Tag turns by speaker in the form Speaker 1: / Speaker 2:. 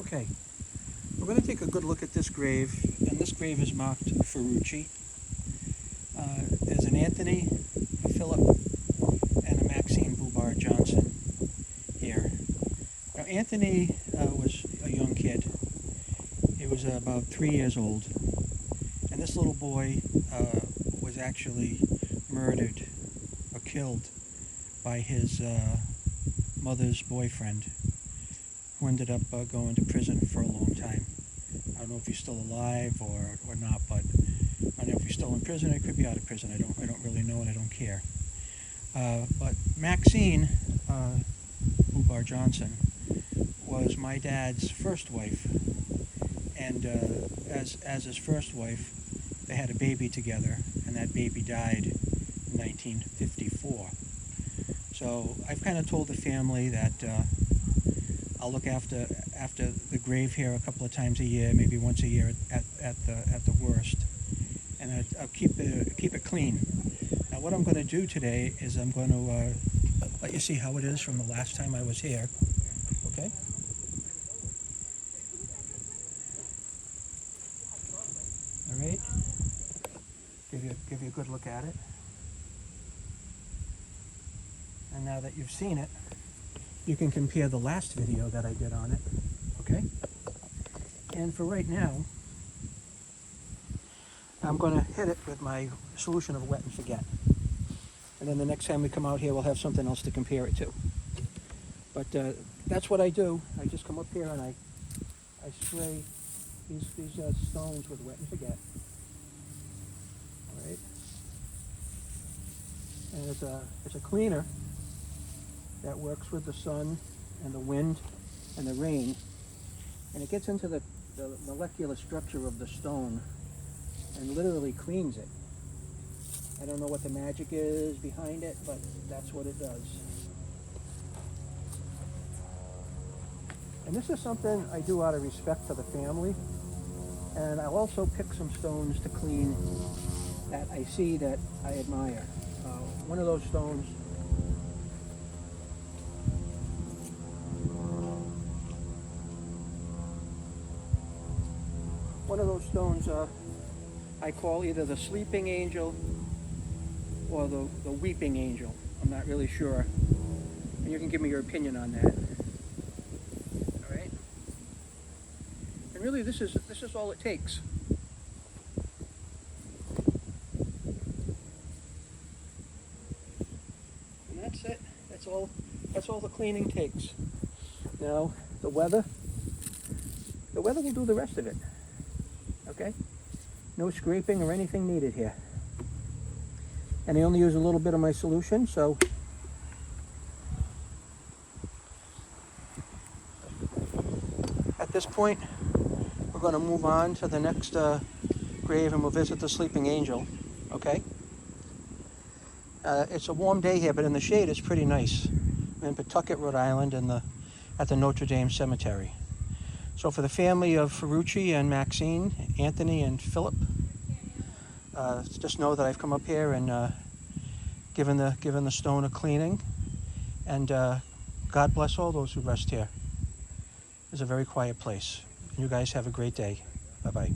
Speaker 1: Okay, we're going to take a good look at this grave, and this grave is marked Ferrucci. There's an Anthony, a Philip, and a Maxine Bubar Johnson here. Now Anthony was a young kid. He was about 3 years old, and this little boy was actually murdered or killed by his mother's boyfriend, who ended up going to prison for a long time. I don't know if he's still alive or not, but I don't know if he's still in prison. He could be out of prison. I don't really know, and I don't care. But Maxine Bubar Johnson was my dad's first wife, and as his first wife, they had a baby together, and that baby died in 1954. So I've kind of told the family that I'll look after the grave here a couple of times a year, maybe once a year at the worst, and I'll keep it clean. Now what I'm going to do today is I'm going to let you see how it is from the last time I was here. Okay. All right. Give you a good look at it. And now that you've seen it, you can compare the last video that I did on it, okay? And for right now, I'm going to hit it with my solution of wet and forget. And then the next time we come out here, we'll have something else to compare it to. But that's what I do. I just come up here and I spray these stones with wet and forget. All right? And it's a cleaner that works with the sun and the wind and the rain, and it gets into the molecular structure of the stone and literally cleans it. I don't know what the magic is behind it, but that's what it does. And this is something I do out of respect for the family, and I'll also pick some stones to clean that I see that I admire. One of those stones I call either the sleeping angel or the weeping angel. I'm not really sure. And you can give me your opinion on that. All right? And really this is all it takes. And that's it. That's all the cleaning takes. Now the weather will do the rest of it. Okay? No scraping or anything needed here. And I only use a little bit of my solution, so at this point we're going to move on to the next grave, and we'll visit the sleeping angel. Okay? It's a warm day here, but in the shade it's pretty nice. I'm in Pawtucket, Rhode Island, at the Notre Dame Cemetery. So for the family of Ferrucci and Maxine, Anthony and Philip, just know that I've come up here and given the stone a cleaning, and God bless all those who rest here. It's a very quiet place. You guys have a great day. Bye-bye.